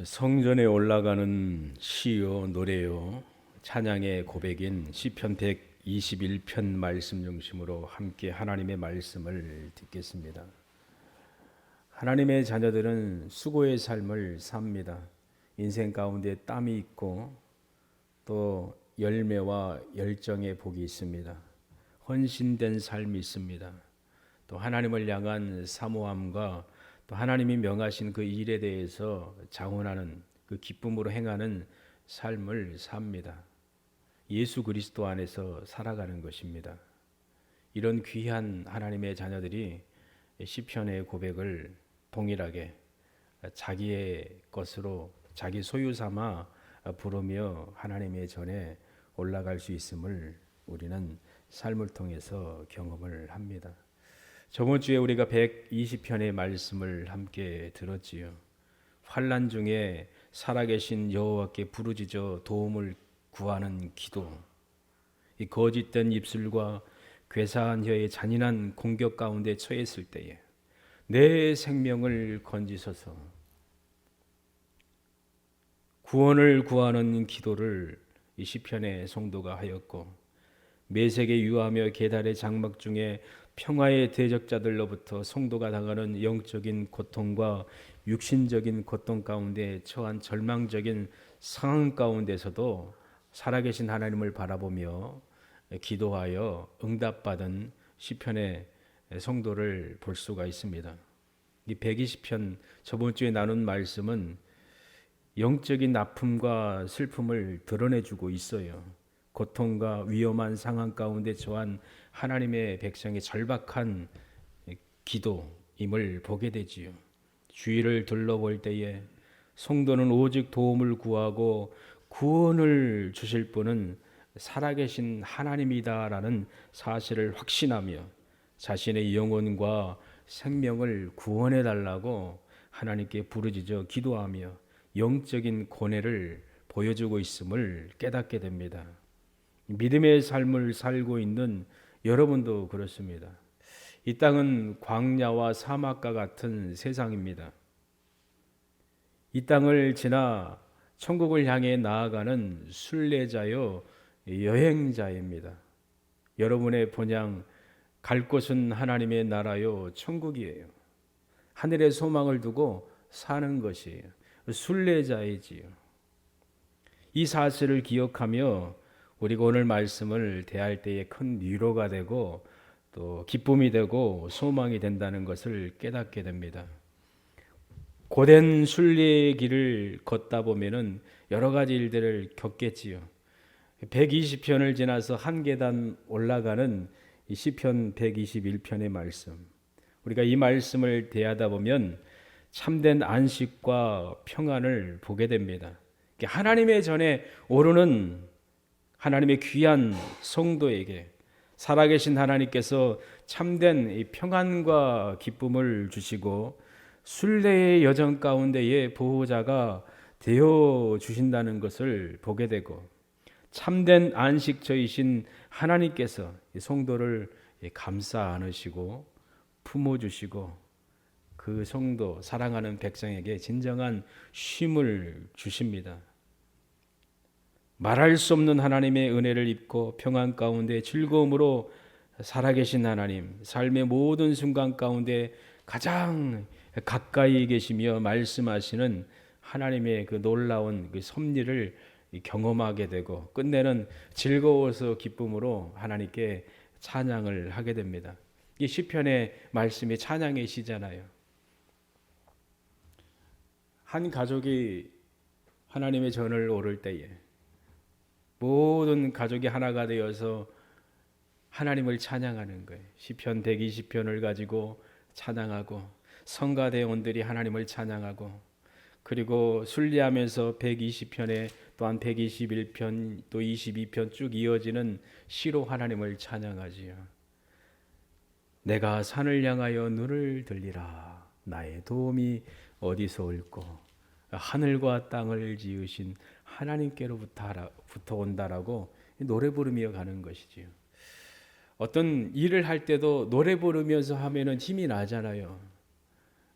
성전에 올라가는 시요 노래요 찬양의 고백인 시편 121편 말씀 중심으로 함께 하나님의 말씀을 듣겠습니다. 하나님의 자녀들은 수고의 삶을 삽니다. 인생 가운데 땀이 있고 또 열매와 열정의 복이 있습니다. 헌신된 삶이 있습니다. 또 하나님을 향한 사모함과 또 하나님이 명하신 그 일에 대해서 장원하는 그 기쁨으로 행하는 삶을 삽니다. 예수 그리스도 안에서 살아가는 것입니다. 이런 귀한 하나님의 자녀들이 시편의 고백을 동일하게 자기의 것으로 자기 소유 삼아 부르며 하나님의 전에 올라갈 수 있음을 우리는 삶을 통해서 경험을 합니다. 저번 주에 우리가 120편의 말씀을 함께 들었지요. 환난 중에 살아계신 여호와께 부르짖어 도움을 구하는 기도, 이 거짓된 입술과 괴사한 혀의 잔인한 공격 가운데 처했을 때에 내 생명을 건지소서 구원을 구하는 기도를 이 시편의 성도가 하였고, 매색에 유하며 계달의 장막 중에 평화의 대적자들로부터 성도가 당하는 영적인 고통과 육신적인 고통 가운데 처한 절망적인 상황 가운데서도 살아계신 하나님을 바라보며 기도하여 응답받은 시편의 성도를 볼 수가 있습니다. 이 120편 저번 주에 나눈 말씀은 영적인 아픔과 슬픔을 드러내주고 있어요. 고통과 위험한 상황 가운데 처한 하나님의 백성의 절박한 기도임을 보게 되지요. 주위를 둘러볼 때에 성도는 오직 도움을 구하고 구원을 주실 분은 살아계신 하나님이다라는 사실을 확신하며 자신의 영혼과 생명을 구원해 달라고 하나님께 부르짖어 기도하며 영적인 고뇌를 보여주고 있음을 깨닫게 됩니다. 믿음의 삶을 살고 있는 여러분도 그렇습니다. 이 땅은 광야와 사막과 같은 세상입니다. 이 땅을 지나 천국을 향해 나아가는 순례자요 여행자입니다. 여러분의 본향 갈 곳은 하나님의 나라요 천국이에요. 하늘의 소망을 두고 사는 것이에요. 순례자이지요. 이 사실을 기억하며 우리가 오늘 말씀을 대할 때에 큰 위로가 되고 또 기쁨이 되고 소망이 된다는 것을 깨닫게 됩니다. 고된 순례의 길을 걷다 보면은 여러 가지 일들을 겪겠지요. 120편을 지나서 한 계단 올라가는 이 시편 121편의 말씀. 우리가 이 말씀을 대하다 보면 참된 안식과 평안을 보게 됩니다. 하나님의 전에 오르는 하나님의 귀한 성도에게 살아계신 하나님께서 참된 이 평안과 기쁨을 주시고 순례의 여정 가운데의 보호자가 되어 주신다는 것을 보게 되고, 참된 안식처이신 하나님께서 이 성도를 감싸 안으시고 품어주시고 그 성도 사랑하는 백성에게 진정한 쉼을 주십니다. 말할 수 없는 하나님의 은혜를 입고 평안 가운데 즐거움으로 살아계신 하나님, 삶의 모든 순간 가운데 가장 가까이 계시며 말씀하시는 하나님의 그 놀라운 그 섭리를 경험하게 되고 끝내는 즐거워서 기쁨으로 하나님께 찬양을 하게 됩니다. 이 시편의 말씀이 찬양의 시잖아요. 한 가족이 하나님의 전을 오를 때에 모든 가족이 하나가 되어서 하나님을 찬양하는 거예요. 시편 120편을 가지고 찬양하고 성가대원들이 하나님을 찬양하고, 그리고 순례하면서 120편에 또한 121편 또 22편 쭉 이어지는 시로 하나님을 찬양하지요. 내가 산을 향하여 눈을 들리라. 나의 도움이 어디서 올꼬. 하늘과 땅을 지으신 하나님께로부터 온다라고 노래 부르며 가는 것이지요. 어떤 일을 할 때도 노래 부르면서 하면은 힘이 나잖아요.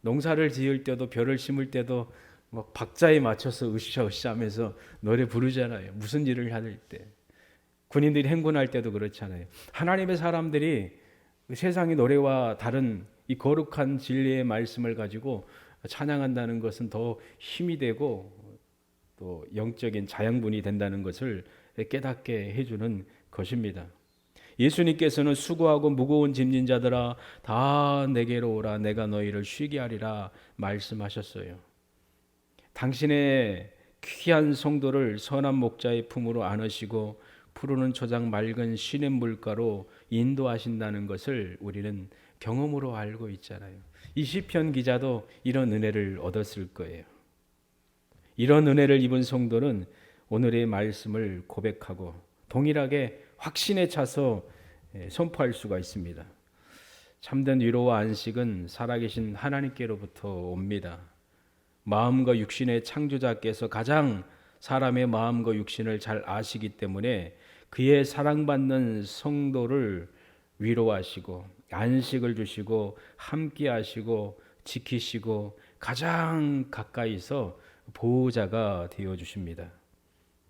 농사를 지을 때도 벼를 심을 때도 막 박자에 맞춰서 으쌰으쌰 하면서 노래 부르잖아요. 무슨 일을 할 때. 군인들이 행군할 때도 그렇잖아요. 하나님의 사람들이 세상의 노래와 다른 이 거룩한 진리의 말씀을 가지고 찬양한다는 것은 더 힘이 되고 또 영적인 자양분이 된다는 것을 깨닫게 해주는 것입니다. 예수님께서는 수고하고 무거운 짐진 자들아 다 내게로 오라 내가 너희를 쉬게 하리라 말씀하셨어요. 당신의 귀한 성도를 선한 목자의 품으로 안으시고 푸르는 초장 맑은 시냇 물가로 인도하신다는 것을 우리는 경험으로 알고 있잖아요. 이 시편 기자도 이런 은혜를 얻었을 거예요. 이런 은혜를 입은 성도는 오늘의 말씀을 고백하고 동일하게 확신에 차서 선포할 수가 있습니다. 참된 위로와 안식은 살아계신 하나님께로부터 옵니다. 마음과 육신의 창조자께서 가장 사람의 마음과 육신을 잘 아시기 때문에 그의 사랑받는 성도를 위로하시고 안식을 주시고 함께 하시고 지키시고 가장 가까이서 보호자가 되어 주십니다.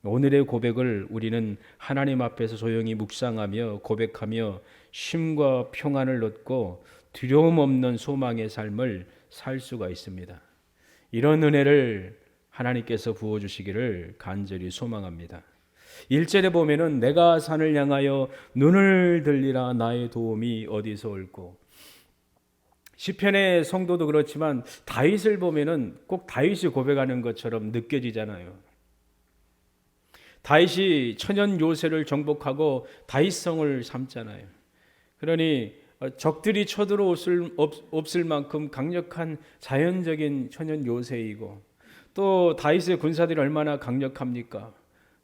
오늘의 고백을 우리는 하나님 앞에서 조용히 묵상하며 고백하며 쉼과 평안을 얻고 두려움 없는 소망의 삶을 살 수가 있습니다. 이런 은혜를 하나님께서 부어주시기를 간절히 소망합니다. 1절에 보면은 내가 산을 향하여 눈을 들리라 나의 도움이 어디서 올꼬. 시편의 성도도 그렇지만 다윗을 보면은 꼭 다윗이 고백하는 것처럼 느껴지잖아요. 다윗이 천연 요새를 정복하고 다윗성을 삼잖아요. 그러니 적들이 쳐들어올 없을 만큼 강력한 자연적인 천연 요새이고 또 다윗의 군사들이 얼마나 강력합니까?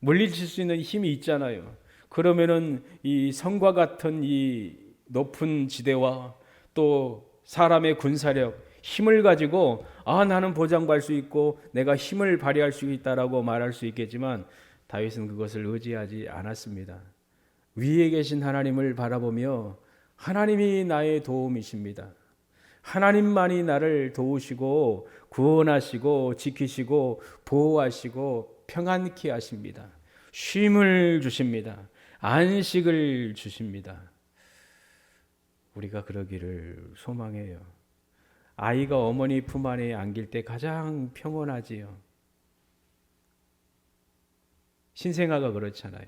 물리칠 수 있는 힘이 있잖아요. 그러면은 이 성과 같은 이 높은 지대와 또 사람의 군사력, 힘을 가지고 나는 보장받을 수 있고 내가 힘을 발휘할 수 있다라고 말할 수 있겠지만 다윗은 그것을 의지하지 않았습니다. 위에 계신 하나님을 바라보며 하나님이 나의 도움이십니다. 하나님만이 나를 도우시고 구원하시고 지키시고 보호하시고 평안케 하십니다. 쉼을 주십니다. 안식을 주십니다. 우리가 그러기를 소망해요. 아이가 어머니 품 안에 안길 때 가장 평온하지요. 신생아가 그렇잖아요.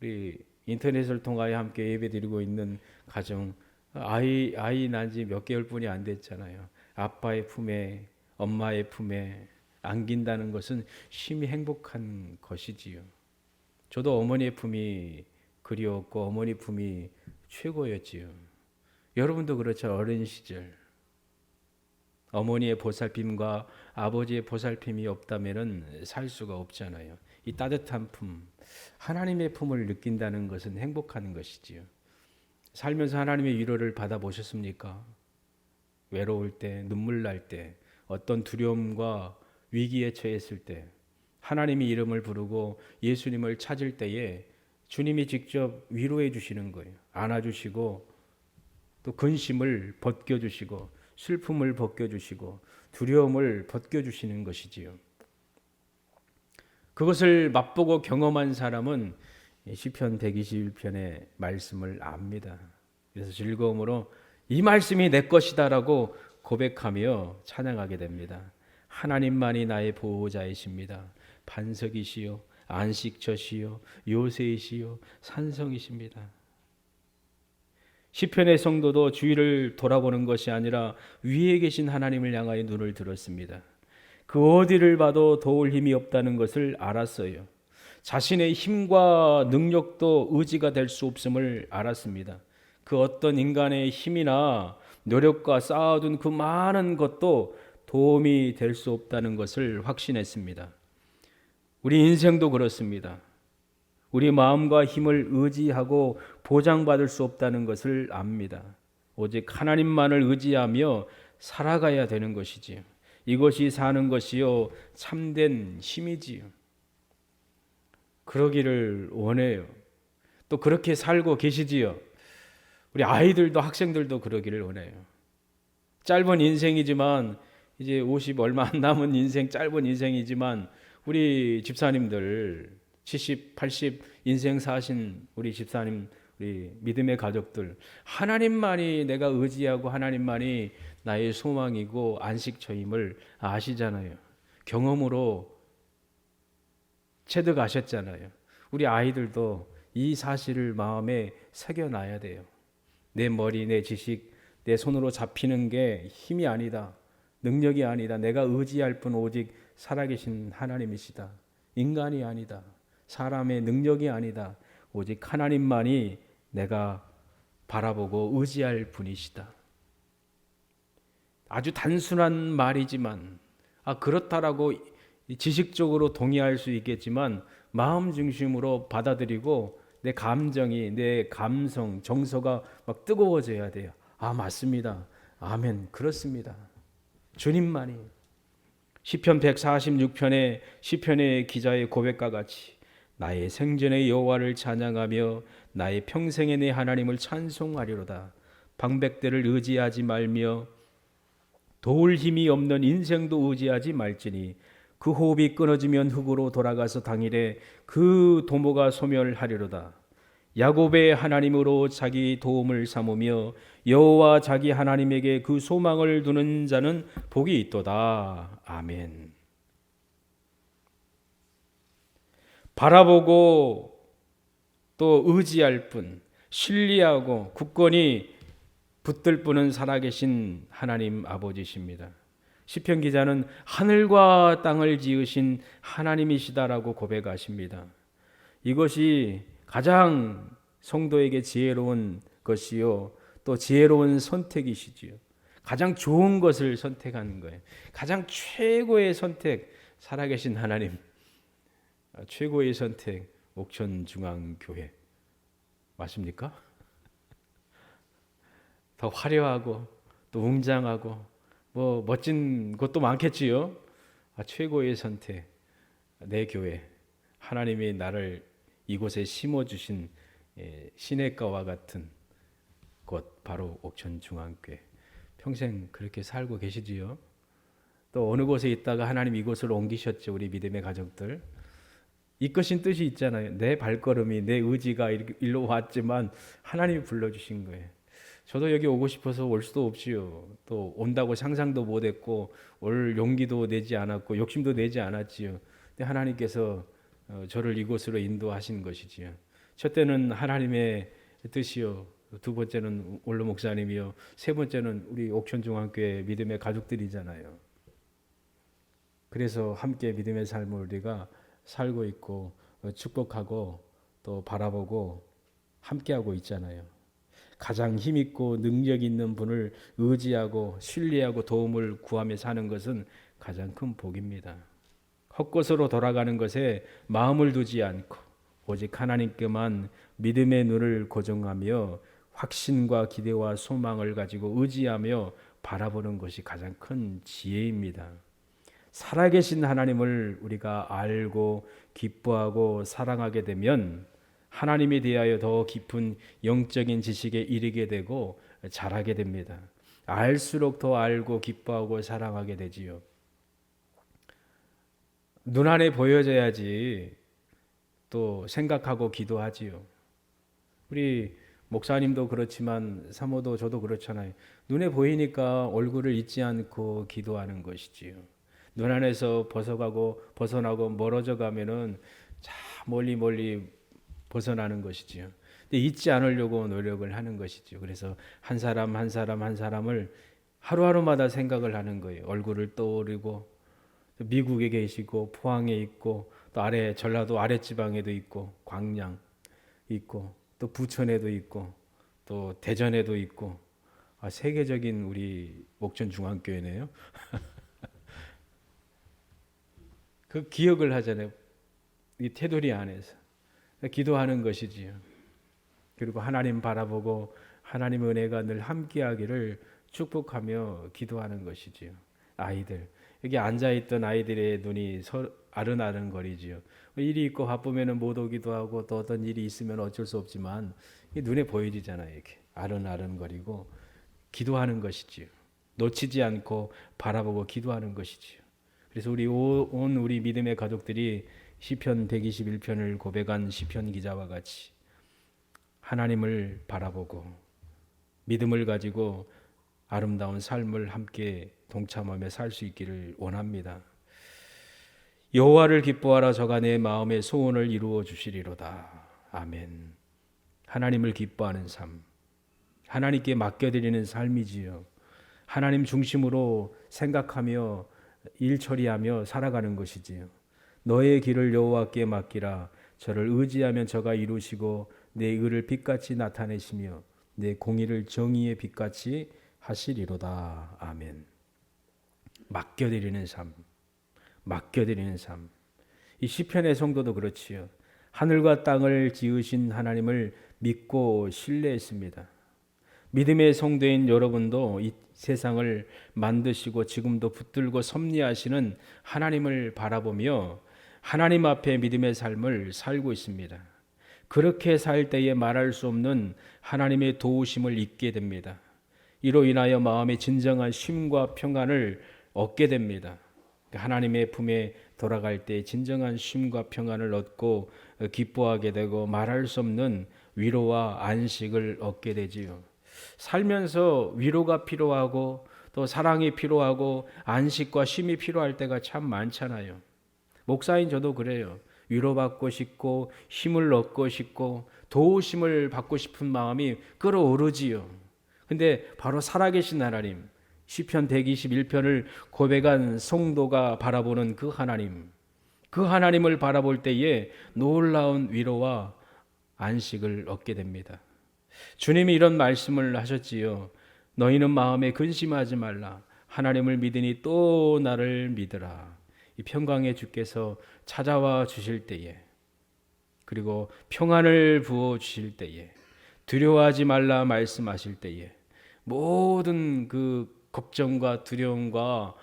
우리 인터넷을 통하여 함께 예배드리고 있는 가정, 아이 난 지 몇 개월뿐이 안 됐잖아요. 아빠의 품에, 엄마의 품에 안긴다는 것은 심히 행복한 것이지요. 저도 어머니의 품이 그리웠고 어머니 품이 최고였지요. 여러분도 그렇죠. 어린 시절 어머니의 보살핌과 아버지의 보살핌이 없다면 살 수가 없잖아요. 이 따뜻한 품, 하나님의 품을 느낀다는 것은 행복한 것이지요. 살면서 하나님의 위로를 받아보셨습니까? 외로울 때, 눈물 날 때, 어떤 두려움과 위기에 처했을 때 하나님의 이름을 부르고 예수님을 찾을 때에 주님이 직접 위로해 주시는 거예요. 안아주시고 또 근심을 벗겨주시고 슬픔을 벗겨주시고 두려움을 벗겨주시는 것이지요. 그것을 맛보고 경험한 사람은 시편 121편의 말씀을 압니다. 그래서 즐거움으로 이 말씀이 내 것이다라고 고백하며 찬양하게 됩니다. 하나님만이 나의 보호자이십니다. 반석이시요 안식처시요 요새이시요 산성이십니다. 시편의 성도도 주위를 돌아보는 것이 아니라 위에 계신 하나님을 향하여 눈을 들었습니다. 그 어디를 봐도 도울 힘이 없다는 것을 알았어요. 자신의 힘과 능력도 의지가 될 수 없음을 알았습니다. 그 어떤 인간의 힘이나 노력과 쌓아둔 그 많은 것도 도움이 될 수 없다는 것을 확신했습니다. 우리 인생도 그렇습니다. 우리 마음과 힘을 의지하고 보장받을 수 없다는 것을 압니다. 오직 하나님만을 의지하며 살아가야 되는 것이지요. 이것이 사는 것이요 참된 힘이지요. 그러기를 원해요. 또 그렇게 살고 계시지요. 우리 아이들도 학생들도 그러기를 원해요. 짧은 인생이지만 이제 50 얼마 안 남은 인생, 짧은 인생이지만 우리 집사님들 70, 80 인생 사신 우리 집사님, 우리 믿음의 가족들, 하나님만이 내가 의지하고 하나님만이 나의 소망이고 안식처임을 아시잖아요. 경험으로 체득하셨잖아요. 우리 아이들도 이 사실을 마음에 새겨놔야 돼요. 내 머리, 내 지식, 내 손으로 잡히는 게 힘이 아니다. 능력이 아니다. 내가 의지할 분 오직 살아계신 하나님이시다. 인간이 아니다. 사람의 능력이 아니다. 오직 하나님만이 내가 바라보고 의지할 분이시다. 아주 단순한 말이지만 그렇다라고 지식적으로 동의할 수 있겠지만 마음 중심으로 받아들이고 내 감정이, 내 감성, 정서가 막 뜨거워져야 돼요. 맞습니다. 아멘. 그렇습니다. 주님만이. 시편 146편의 시편의 기자의 고백과 같이 나의 생전의 여호와를 찬양하며 나의 평생의 내 하나님을 찬송하리로다. 방백들을 의지하지 말며 도울 힘이 없는 인생도 의지하지 말지니 그 호흡이 끊어지면 흙으로 돌아가서 당일에 그 도모가 소멸하리로다. 야곱의 하나님으로 자기 도움을 삼으며 여호와 자기 하나님에게 그 소망을 두는 자는 복이 있도다. 아멘. 바라보고 또 의지할 뿐, 신뢰하고 굳건히 붙들 분은 살아계신 하나님 아버지십니다. 시편 기자는 하늘과 땅을 지으신 하나님이시다라고 고백하십니다. 이것이 가장 성도에게 지혜로운 것이요, 또 지혜로운 선택이시지요. 가장 좋은 것을 선택하는 거예요. 가장 최고의 선택, 살아계신 하나님. 최고의 선택, 옥천중앙교회. 맞습니까? 더 화려하고 또 웅장하고 뭐 멋진 곳도 많겠지요. 최고의 선택, 내 교회. 하나님이 나를 이곳에 심어주신 시냇가와 같은 곳, 바로 옥천중앙교회. 평생 그렇게 살고 계시지요. 또 어느 곳에 있다가 하나님 이곳으로 옮기셨죠. 우리 믿음의 가족들. 이끄신 뜻이 있잖아요. 내 발걸음이, 내 의지가 일로 왔지만 하나님이 불러주신 거예요. 저도 여기 오고 싶어서 올 수도 없지요. 또 온다고 상상도 못했고 올 용기도 내지 않았고 욕심도 내지 않았지요. 근데 하나님께서 저를 이곳으로 인도하신 것이지요. 첫째는 하나님의 뜻이요, 두 번째는 원로 목사님이요, 세 번째는 우리 옥천중앙교회 믿음의 가족들이잖아요. 그래서 함께 믿음의 삶을 우리가 살고 있고 축복하고 또 바라보고 함께하고 있잖아요. 가장 힘있고 능력 있는 분을 의지하고 신뢰하고 도움을 구하며 사는 것은 가장 큰 복입니다. 헛것으로 돌아가는 것에 마음을 두지 않고 오직 하나님께만 믿음의 눈을 고정하며 확신과 기대와 소망을 가지고 의지하며 바라보는 것이 가장 큰 지혜입니다. 살아계신 하나님을 우리가 알고 기뻐하고 사랑하게 되면 하나님에 대하여 더 깊은 영적인 지식에 이르게 되고 자라게 됩니다. 알수록 더 알고 기뻐하고 사랑하게 되지요. 눈안에 보여져야지 또 생각하고 기도하지요. 우리 목사님도 그렇지만 사모도 저도 그렇잖아요. 눈에 보이니까 얼굴을 잊지 않고 기도하는 것이지요. 눈 안에서 벗어나고 멀어져 가면은 자 멀리 벗어나는 것이지요. 근데 잊지 않으려고 노력을 하는 것이죠. 그래서 한 사람 한 사람을 하루하루마다 생각을 하는 거예요. 얼굴을 떠오르고 미국에 계시고 포항에 있고 또 아래 전라도 아랫지방에도 있고 광양 있고 또 부천에도 있고 또 대전에도 있고 세계적인 우리 옥천중앙교회네요. 그 기억을 하잖아요. 이 테두리 안에서 기도하는 것이지요. 그리고 하나님 바라보고 하나님의 은혜가 늘 함께하기를 축복하며 기도하는 것이지요. 아이들 여기 앉아있던 아이들의 눈이 아른아른거리지요. 일이 있고 바쁘면 못 오기도 하고 또 어떤 일이 있으면 어쩔 수 없지만 눈에 보이잖아요. 이렇게 아른아른거리고 기도하는 것이지요. 놓치지 않고 바라보고 기도하는 것이지요. 그래서 우리 믿음의 가족들이 시편 121편을 고백한 시편 기자와 같이 하나님을 바라보고 믿음을 가지고 아름다운 삶을 함께 동참하며 살 수 있기를 원합니다. 여호와를 기뻐하라. 저가 내 마음의 소원을 이루어 주시리로다. 아멘. 하나님을 기뻐하는 삶, 하나님께 맡겨드리는 삶이지요. 하나님 중심으로 생각하며 일 처리하며 살아가는 것이지요. 너의 길을 여호와께 맡기라. 저를 의지하면 저가 이루시고 내 의를 빛같이 나타내시며 내 공의를 정의의 빛같이 하시리로다. 아멘. 맡겨드리는 삶, 맡겨드리는 삶. 이 시편의 성도도 그렇지요. 하늘과 땅을 지으신 하나님을 믿고 신뢰했습니다. 믿음의 성도인 여러분도 이 세상을 만드시고 지금도 붙들고 섭리하시는 하나님을 바라보며 하나님 앞에 믿음의 삶을 살고 있습니다. 그렇게 살 때에 말할 수 없는 하나님의 도우심을 잊게 됩니다. 이로 인하여 마음의 진정한 쉼과 평안을 얻게 됩니다. 하나님의 품에 돌아갈 때 진정한 쉼과 평안을 얻고 기뻐하게 되고 말할 수 없는 위로와 안식을 얻게 되지요. 살면서 위로가 필요하고 또 사랑이 필요하고 안식과 쉼이 필요할 때가 참 많잖아요. 목사인 저도 그래요. 위로받고 싶고 힘을 얻고 싶고 도우심을 받고 싶은 마음이 끓어오르지요. 근데 바로 살아계신 하나님, 시편 121편을 고백한 성도가 바라보는 그 하나님을 바라볼 때에 놀라운 위로와 안식을 얻게 됩니다. 주님이 이런 말씀을 하셨지요. 너희는 마음에 근심하지 말라. 하나님을 믿으니 또 나를 믿으라. 이 평강의 주께서 찾아와 주실 때에, 그리고 평안을 부어 주실 때에, 두려워하지 말라 말씀하실 때에 모든 그 걱정과 두려움과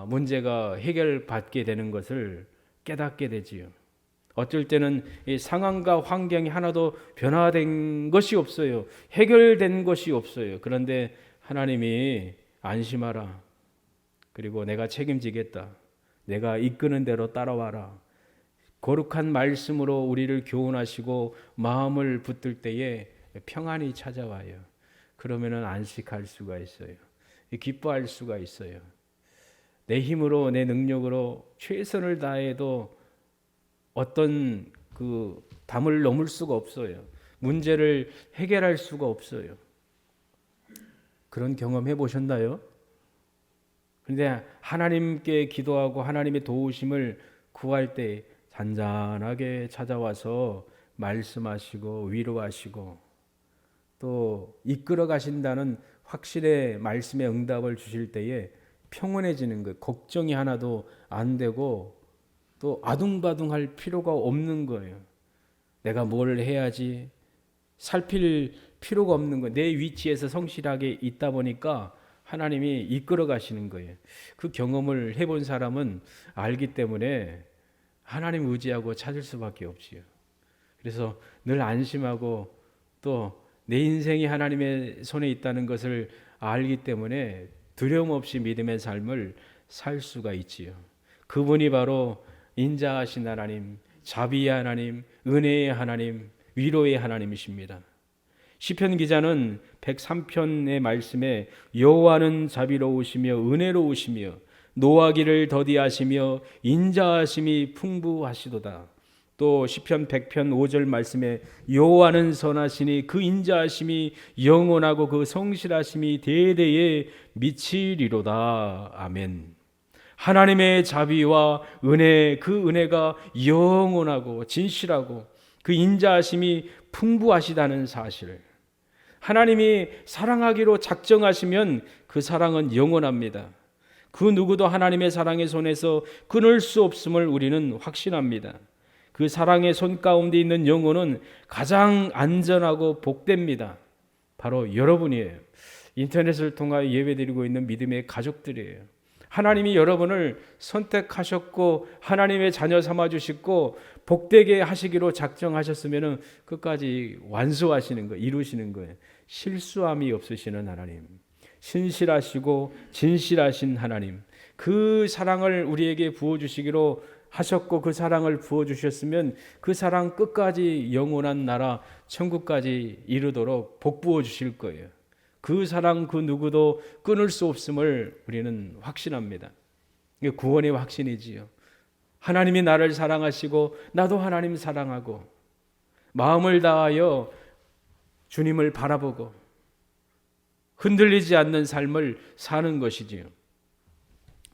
문제가 해결받게 되는 것을 깨닫게 되지요. 어쩔 때는 이 상황과 환경이 하나도 변화된 것이 없어요. 해결된 것이 없어요. 그런데 하나님이 안심하라. 그리고 내가 책임지겠다. 내가 이끄는 대로 따라와라. 거룩한 말씀으로 우리를 교훈하시고 마음을 붙들 때에 평안이 찾아와요. 그러면은 안식할 수가 있어요. 기뻐할 수가 있어요. 내 힘으로 내 능력으로 최선을 다해도 어떤 그 담을 넘을 수가 없어요. 문제를 해결할 수가 없어요. 그런 경험 해보셨나요? 그런데 하나님께 기도하고 하나님의 도우심을 구할 때 잔잔하게 찾아와서 말씀하시고 위로하시고 또 이끌어 가신다는 확실의 말씀의 응답을 주실 때에 평온해지는 거예요. 걱정이 하나도 안 되고 또 아둥바둥할 필요가 없는 거예요. 내가 뭘 해야지 살필 필요가 없는 거예요. 내 위치에서 성실하게 있다 보니까 하나님이 이끌어 가시는 거예요. 그 경험을 해본 사람은 알기 때문에 하나님 의지하고 찾을 수밖에 없지요. 그래서 늘 안심하고 또 내 인생이 하나님의 손에 있다는 것을 알기 때문에 두려움 없이 믿음의 삶을 살 수가 있지요. 그분이 바로 인자하신 하나님, 자비의 하나님, 은혜의 하나님, 위로의 하나님이십니다. 시편 기자는 103편의 말씀에 여호와는 자비로우시며 은혜로우시며 노하기를 더디하시며 인자하심이 풍부하시도다. 또 시편 100편 5절 말씀에 여호와는 선하시니 그 인자하심이 영원하고 그 성실하심이 대대에 미치리로다. 아멘. 하나님의 자비와 은혜, 그 은혜가 영원하고 진실하고 그 인자하심이 풍부하시다는 사실. 하나님이 사랑하기로 작정하시면 그 사랑은 영원합니다. 그 누구도 하나님의 사랑의 손에서 끊을 수 없음을 우리는 확신합니다. 그 사랑의 손 가운데 있는 영혼은 가장 안전하고 복됩니다. 바로 여러분이에요. 인터넷을 통하여 예배드리고 있는 믿음의 가족들이에요. 하나님이 여러분을 선택하셨고 하나님의 자녀 삼아주시고 복되게 하시기로 작정하셨으면 끝까지 완수하시는 거예요. 이루시는 거예요. 실수함이 없으시는 하나님, 신실하시고 진실하신 하나님, 그 사랑을 우리에게 부어주시기로 하셨고 그 사랑을 부어주셨으면 그 사랑 끝까지 영원한 나라 천국까지 이르도록 복부어 주실 거예요. 그 사랑 그 누구도 끊을 수 없음을 우리는 확신합니다. 이게 구원의 확신이지요. 하나님이 나를 사랑하시고 나도 하나님 사랑하고 마음을 다하여 주님을 바라보고 흔들리지 않는 삶을 사는 것이지요.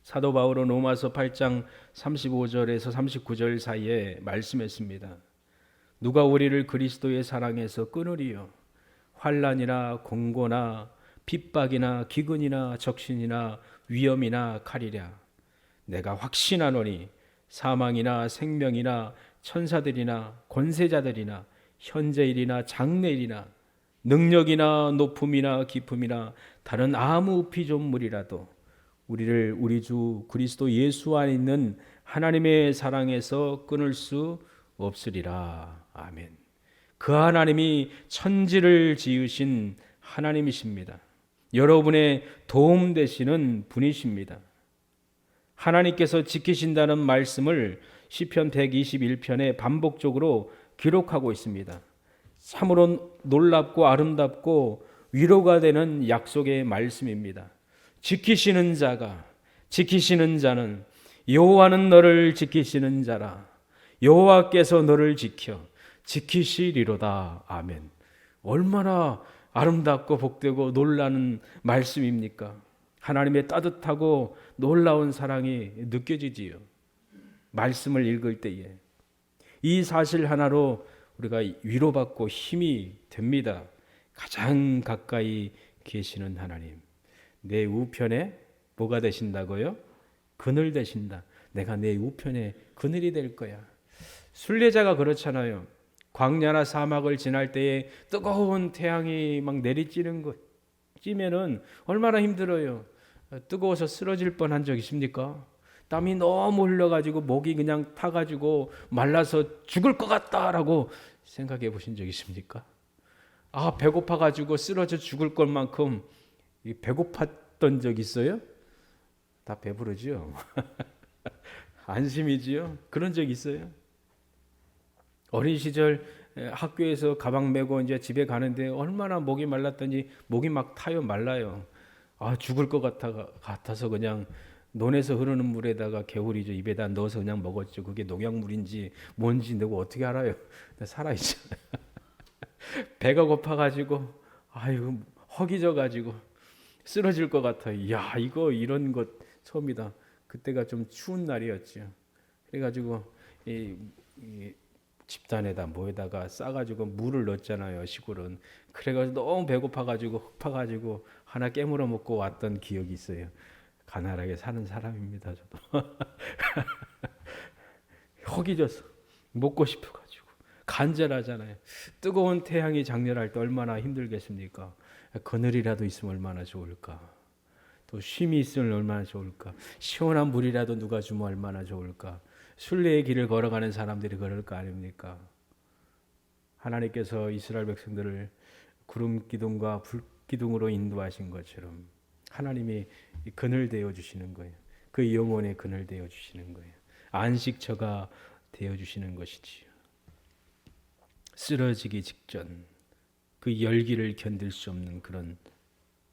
사도 바울은 로마서 8장 35절에서 39절 사이에 말씀했습니다. 누가 우리를 그리스도의 사랑에서 끊으리요? 환난이나 공고나 핍박이나 기근이나 적신이나 위험이나 칼이랴. 내가 확신하노니 사망이나 생명이나 천사들이나 권세자들이나 현재일이나 장래일이나 능력이나 높음이나 깊음이나 다른 아무 피조물이라도 우리를 우리 주 그리스도 예수 안에 있는 하나님의 사랑에서 끊을 수 없으리라. 아멘. 그 하나님이 천지를 지으신 하나님이십니다. 여러분의 도움 되시는 분이십니다. 하나님께서 지키신다는 말씀을 시편 121편에 반복적으로 기록하고 있습니다. 참으로 놀랍고 아름답고 위로가 되는 약속의 말씀입니다. 지키시는 자는 여호와는 너를 지키시는 자라. 여호와께서 너를 지키시리로다. 아멘. 얼마나 아름답고 복되고 놀라는 말씀입니까? 하나님의 따뜻하고 놀라운 사랑이 느껴지지요. 말씀을 읽을 때에 이 사실 하나로 우리가 위로받고 힘이 됩니다. 가장 가까이 계시는 하나님, 내 우편에 뭐가 되신다고요? 그늘 되신다. 내가 내 우편에 그늘이 될 거야. 순례자가 그렇잖아요. 광야나 사막을 지날 때에 뜨거운 태양이 막 내리쬐는 것 찌면은 얼마나 힘들어요. 뜨거워서 쓰러질 뻔한 적 있습니까? 땀이 너무 흘러가지고 목이 그냥 타가지고 말라서 죽을 것 같다라고 생각해 보신 적 있습니까? 아, 배고파가지고 쓰러져 죽을 것만큼 배고팠던 적 있어요? 다 배부르지요. 안심이지요. 그런 적 있어요. 어린 시절 학교에서 가방 메고 이제 집에 가는데 얼마나 목이 말랐더니 목이 막 타요, 말라요. 아, 죽을 것 같아서 그냥 논에서 흐르는 물에다가 개울이죠. 입에다 넣어서 그냥 먹었죠. 그게 농약물인지 뭔지 내가 어떻게 알아요? 살아있잖아요. 배가 고파가지고 아이고 허기져가지고 쓰러질 것 같아요. 야, 이런 것 처음이다. 그때가 좀 추운 날이었죠. 그래가지고 이 집단에다 뭐에다가 싸가지고 물을 넣었잖아요. 시골은. 그래가지고 너무 배고파가지고 흡파가지고 하나 깨물어 먹고 왔던 기억이 있어요. 가난하게 사는 사람입니다. 저도. 허기져서 먹고 싶어가지고 간절하잖아요. 뜨거운 태양이 장렬할 때 얼마나 힘들겠습니까? 그늘이라도 있으면 얼마나 좋을까? 또 쉼이 있으면 얼마나 좋을까? 시원한 물이라도 누가 주면 얼마나 좋을까? 순례의 길을 걸어가는 사람들이 그럴 거 아닙니까? 하나님께서 이스라엘 백성들을 구름 기둥과 불 기둥으로 인도하신 것처럼 하나님이 그늘 되어 주시는 거예요. 그 영혼의 그늘 되어 주시는 거예요. 안식처가 되어 주시는 것이지요. 쓰러지기 직전 그 열기를 견딜 수 없는 그런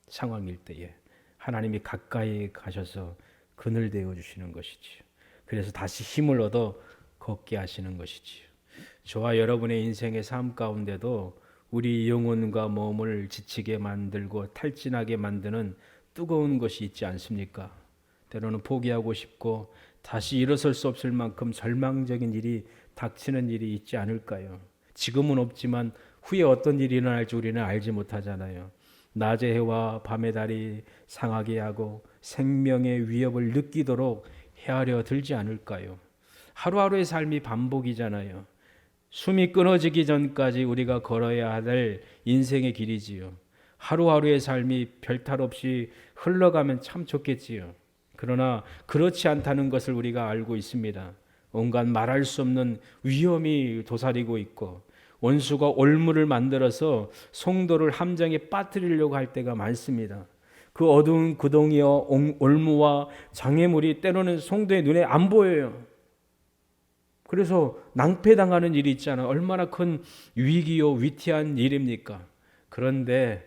상황일 때에 하나님이 가까이 가셔서 그늘 되어 주시는 것이지요. 그래서 다시 힘을 얻어 걷게 하시는 것이지요. 저와 여러분의 인생의 삶 가운데도 우리 영혼과 몸을 지치게 만들고 탈진하게 만드는 뜨거운 것이 있지 않습니까? 때로는 포기하고 싶고 다시 일어설 수 없을 만큼 절망적인 일이 닥치는 일이 있지 않을까요? 지금은 없지만 후에 어떤 일이 일어날지 우리는 알지 못하잖아요. 낮의 해와 밤의 달이 상하게 하고 생명의 위협을 느끼도록 헤아려 들지 않을까요? 하루하루의 삶이 반복이잖아요. 숨이 끊어지기 전까지 우리가 걸어야 할 인생의 길이지요. 하루하루의 삶이 별탈 없이 흘러가면 참 좋겠지요. 그러나 그렇지 않다는 것을 우리가 알고 있습니다. 온갖 말할 수 없는 위험이 도사리고 있고 원수가 올무를 만들어서 성도를 함정에 빠뜨리려고 할 때가 많습니다. 그 어두운 구덩이와 올무와 장애물이 때로는 성도의 눈에 안 보여요. 그래서 낭패당하는 일이 있잖아요. 얼마나 큰 위기요 위태한 일입니까? 그런데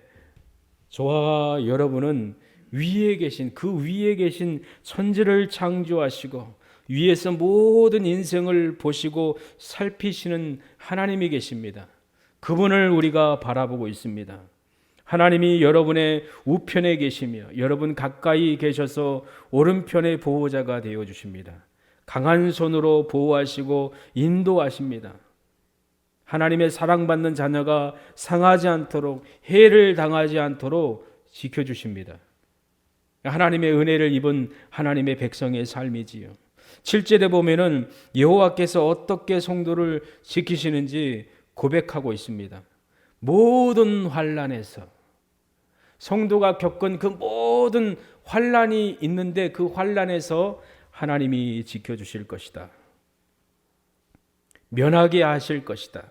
저와 여러분은 위에 계신 그 위에 계신 천지를 창조하시고 위에서 모든 인생을 보시고 살피시는 하나님이 계십니다. 그분을 우리가 바라보고 있습니다. 하나님이 여러분의 우편에 계시며 여러분 가까이 계셔서 오른편의 보호자가 되어 주십니다. 강한 손으로 보호하시고 인도하십니다. 하나님의 사랑받는 자녀가 상하지 않도록 해를 당하지 않도록 지켜주십니다. 하나님의 은혜를 입은 하나님의 백성의 삶이지요. 7절에 보면은 여호와께서 어떻게 성도를 지키시는지 고백하고 있습니다. 모든 환난에서 성도가 겪은 그 모든 환난이 있는데 그 환난에서 하나님이 지켜주실 것이다. 면하게 하실 것이다.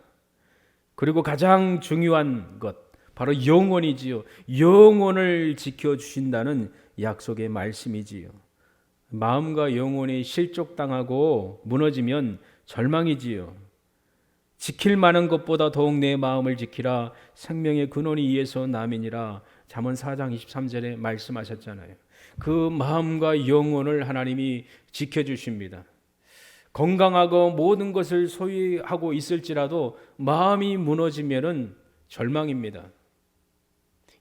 그리고 가장 중요한 것 바로 영혼이지요. 영혼을 지켜주신다는 약속의 말씀이지요. 마음과 영혼이 실족당하고 무너지면 절망이지요. 지킬 만한 것보다 더욱 내 마음을 지키라. 생명의 근원이 이에서 남이니라. 잠언 4장 23절에 말씀하셨잖아요. 그 마음과 영혼을 하나님이 지켜주십니다. 건강하고 모든 것을 소유하고 있을지라도 마음이 무너지면은 절망입니다.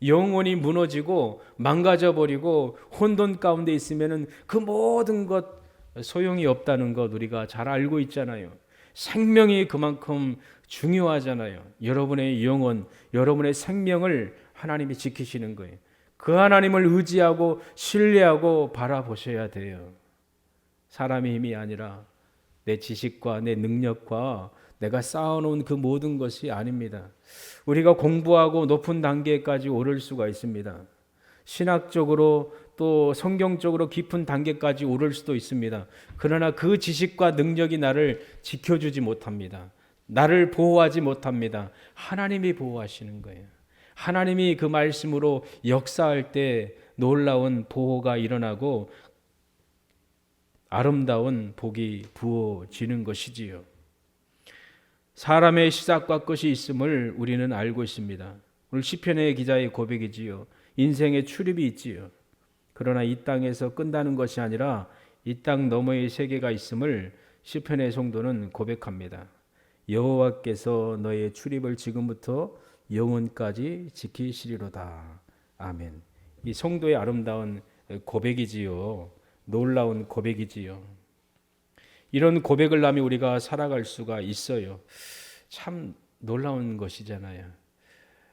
영혼이 무너지고 망가져버리고 혼돈 가운데 있으면은 그 모든 것 소용이 없다는 것 우리가 잘 알고 있잖아요. 생명이 그만큼 중요하잖아요. 여러분의 영혼, 여러분의 생명을 하나님이 지키시는 거예요. 그 하나님을 의지하고 신뢰하고 바라보셔야 돼요. 사람의 힘이 아니라 내 지식과 내 능력과 내가 쌓아놓은 그 모든 것이 아닙니다. 우리가 공부하고 높은 단계까지 오를 수가 있습니다. 신학적으로 또 성경적으로 깊은 단계까지 오를 수도 있습니다. 그러나 그 지식과 능력이 나를 지켜주지 못합니다. 나를 보호하지 못합니다. 하나님이 보호하시는 거예요. 하나님이 그 말씀으로 역사할 때 놀라운 보호가 일어나고 아름다운 복이 부어지는 것이지요. 사람의 시작과 끝이 있음을 우리는 알고 있습니다. 오늘 시편의 기자의 고백이지요. 인생의 출입이 있지요. 그러나 이 땅에서 끝나는 것이 아니라 이 땅 너머의 세계가 있음을 시편의 성도는 고백합니다. 여호와께서 너의 출입을 지금부터 영원까지 지키시리로다. 아멘. 이 성도의 아름다운 고백이지요. 놀라운 고백이지요. 이런 고백을 하며 우리가 살아갈 수가 있어요. 참 놀라운 것이잖아요.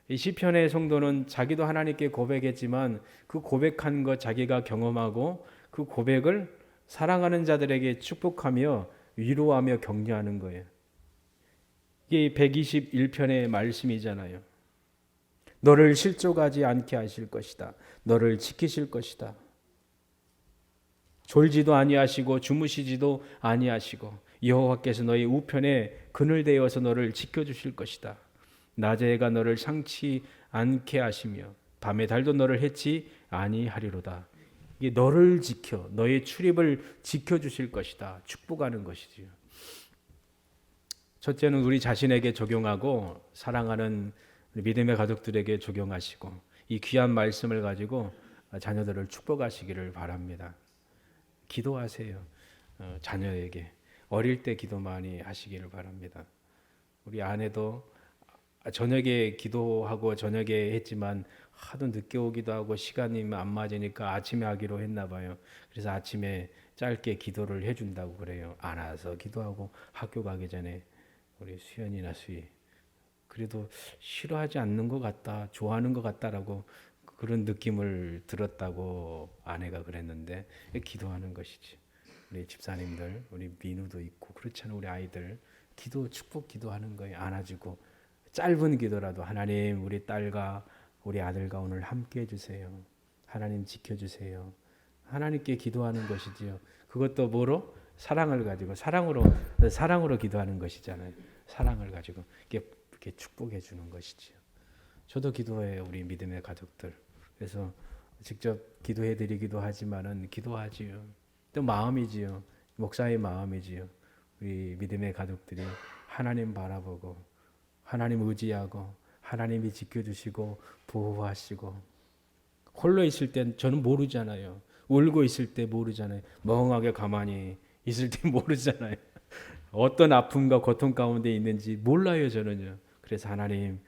이 시편의 성도는 자기도 하나님께 고백했지만 그 고백한 것 자기가 경험하고 그 고백을 사랑하는 자들에게 축복하며 위로하며 격려하는 거예요. 이게 121편의 말씀이잖아요. 너를 실족하지 않게 하실 것이다. 너를 지키실 것이다. 졸지도 아니하시고 주무시지도 아니하시고 여호와께서 너희 우편에 그늘 되어서 너를 지켜주실 것이다. 낮의 해가 너를 상치 않게 하시며 밤의 달도 너를 해치 아니하리로다. 이게 너를 지켜 너의 출입을 지켜주실 것이다. 축복하는 것이지요. 첫째는 우리 자신에게 적용하고 사랑하는 믿음의 가족들에게 적용하시고 이 귀한 말씀을 가지고 자녀들을 축복하시기를 바랍니다. 기도하세요. 자녀에게 어릴 때 기도 많이 하시기를 바랍니다. 우리 아내도 저녁에 기도하고 저녁에 했지만 하도 늦게 오기도 하고 시간이 안 맞으니까 아침에 하기로 했나 봐요. 그래서 아침에 짧게 기도를 해준다고 그래요. 안 와서 기도하고 학교 가기 전에 우리 수연이나 수희 그래도 싫어하지 않는 것 같다, 좋아하는 것 같다라고 그런 느낌을 들었다고 아내가 그랬는데 기도하는 것이지. 우리 집사님들, 우리 민우도 있고 그렇잖아요. 우리 아이들 기도 축복 기도하는 거예요. 안아주고 짧은 기도라도 하나님 우리 딸과 우리 아들과 오늘 함께 해주세요. 하나님 지켜주세요. 하나님께 기도하는 것이지요. 그것도 뭐로? 사랑을 가지고 사랑으로 기도하는 것이잖아요. 사랑을 가지고 이렇게 축복해 주는 것이지요. 저도 기도해요. 우리 믿음의 가족들. 그래서 직접 기도해 드리기도 하지만은 기도하지요. 또 마음이지요. 목사의 마음이지요. 우리 믿음의 가족들이 하나님 바라보고 하나님 의지하고 하나님이 지켜주시고 보호하시고, 홀로 있을 땐 저는 모르잖아요. 울고 있을 때 모르잖아요. 멍하게 가만히 있을 때 모르잖아요. 어떤 아픔과 고통 가운데 있는지 몰라요, 저는요. 그래서 하나님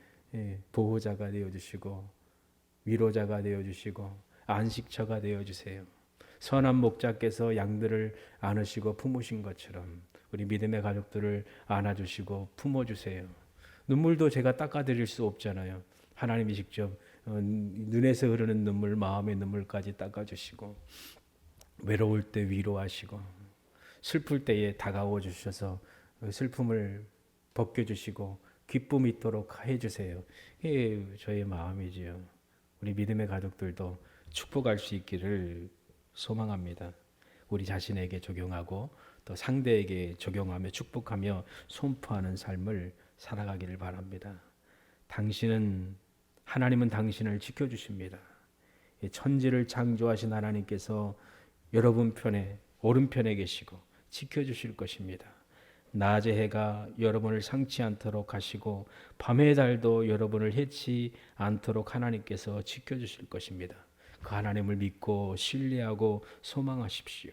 보호자가 되어주시고 위로자가 되어주시고 안식처가 되어주세요. 선한 목자께서 양들을 안으시고 품으신 것처럼 우리 믿음의 가족들을 안아주시고 품어주세요. 눈물도 제가 닦아드릴 수 없잖아요. 하나님이 직접 눈에서 흐르는 눈물, 마음의 눈물까지 닦아주시고, 외로울 때 위로하시고, 슬플 때에 다가와 주셔서 슬픔을 벗겨주시고 기쁨이 있도록 해주세요. 이게 저의 마음이지요. 우리 믿음의 가족들도 축복할 수 있기를 소망합니다. 우리 자신에게 적용하고 또 상대에게 적용하며 축복하며 선포하는 삶을 살아가기를 바랍니다. 하나님은 당신을 지켜주십니다. 천지를 창조하신 하나님께서 여러분 편에, 오른편에 계시고 지켜주실 것입니다. 낮의 해가 여러분을 상치 않도록 하시고 밤의 달도 여러분을 해치 않도록 하나님께서 지켜주실 것입니다. 그 하나님을 믿고 신뢰하고 소망하십시오.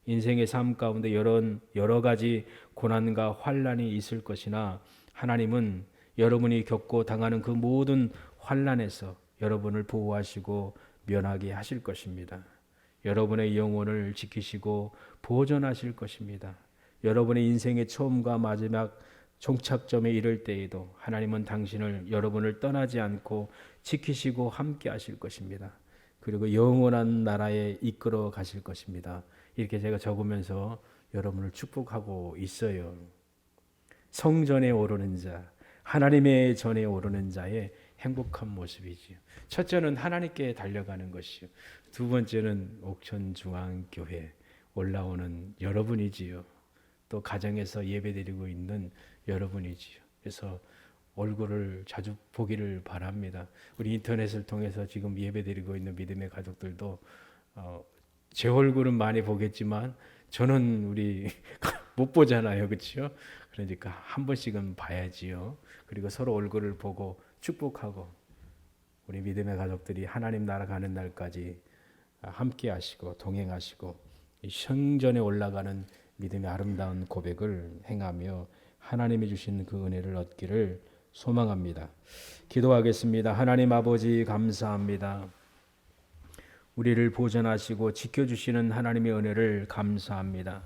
인생의 삶 가운데 여러 가지 고난과 환난이 있을 것이나 하나님은 여러분이 겪고 당하는 그 모든 환난에서 여러분을 보호하시고 면하게 하실 것입니다. 여러분의 영혼을 지키시고 보존하실 것입니다. 여러분의 인생의 처음과 마지막 종착점에 이를 때에도 하나님은 여러분을 떠나지 않고 지키시고 함께 하실 것입니다. 그리고 영원한 나라에 이끌어 가실 것입니다. 이렇게 제가 적으면서 여러분을 축복하고 있어요. 성전에 오르는 자, 하나님의 전에 오르는 자의 행복한 모습이지요. 첫째는 하나님께 달려가는 것이요. 두 번째는 옥천중앙교회 올라오는 여러분이지요. 또 가정에서 예배드리고 있는 여러분이지요. 그래서 얼굴을 자주 보기를 바랍니다. 우리 인터넷을 통해서 지금 예배드리고 있는 믿음의 가족들도 제 얼굴은 많이 보겠지만 저는 우리 못 보잖아요, 그렇죠? 그러니까 한 번씩은 봐야지요. 그리고 서로 얼굴을 보고 축복하고 우리 믿음의 가족들이 하나님 나라 가는 날까지 함께 하시고 동행하시고 성전에 올라가는 믿음의 아름다운 고백을 행하며 하나님이 주신 그 은혜를 얻기를 소망합니다. 기도하겠습니다. 하나님 아버지 감사합니다. 우리를 보존하시고 지켜주시는 하나님의 은혜를 감사합니다.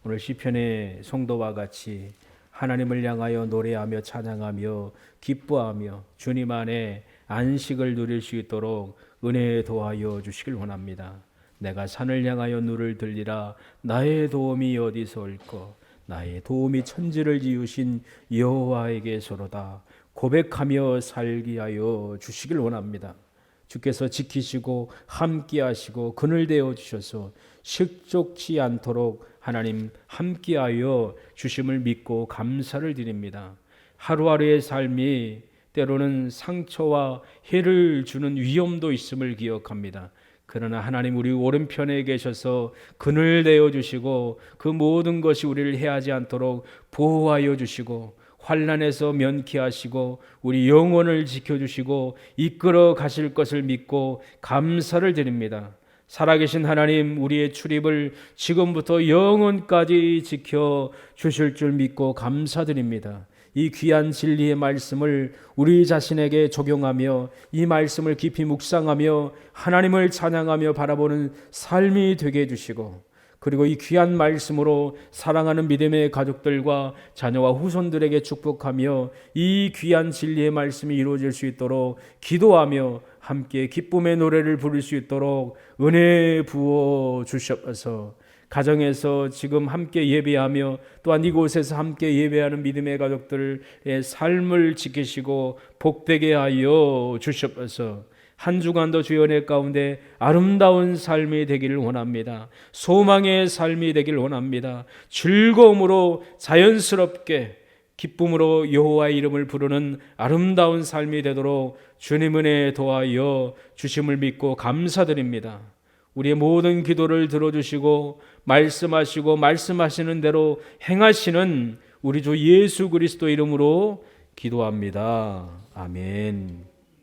오늘 시편의 성도와 같이 하나님을 향하여 노래하며 찬양하며 기뻐하며 주님 안에 안식을 누릴 수 있도록 은혜에 도하여 주시길 원합니다. 내가 산을 향하여 눈을 들리라. 나의 도움이 어디서 올꼬? 나의 도움이 천지를 지으신 여호와에게서로다. 고백하며 살게 하여 주시길 원합니다. 주께서 지키시고 함께하시고 그늘 되어 주셔서 실족치 않도록 하나님 함께하여 주심을 믿고 감사를 드립니다. 하루하루의 삶이 때로는 상처와 해를 주는 위험도 있음을 기억합니다. 그러나 하나님 우리 오른편에 계셔서 그늘 되어 주시고 그 모든 것이 우리를 해하지 않도록 보호하여 주시고 환난에서 면케하시고 우리 영혼을 지켜주시고 이끌어 가실 것을 믿고 감사를 드립니다. 살아계신 하나님 우리의 출입을 지금부터 영원까지 지켜주실 줄 믿고 감사드립니다. 이 귀한 진리의 말씀을 우리 자신에게 적용하며 이 말씀을 깊이 묵상하며 하나님을 찬양하며 바라보는 삶이 되게 해주시고 그리고 이 귀한 말씀으로 사랑하는 믿음의 가족들과 자녀와 후손들에게 축복하며 이 귀한 진리의 말씀이 이루어질 수 있도록 기도하며 함께 기쁨의 노래를 부를 수 있도록 은혜 부어 주시옵소서. 가정에서 지금 함께 예배하며 또한 이곳에서 함께 예배하는 믿음의 가족들의 삶을 지키시고 복되게 하여 주시옵소서. 한 주간도 주의 은혜 가운데 아름다운 삶이 되기를 원합니다. 소망의 삶이 되기를 원합니다. 즐거움으로 자연스럽게 기쁨으로 여호와의 이름을 부르는 아름다운 삶이 되도록 주님 은혜에 도와여 주심을 믿고 감사드립니다. 우리의 모든 기도를 들어주시고 말씀하시고 말씀하시는 대로 행하시는 우리 주 예수 그리스도 이름으로 기도합니다. 아멘.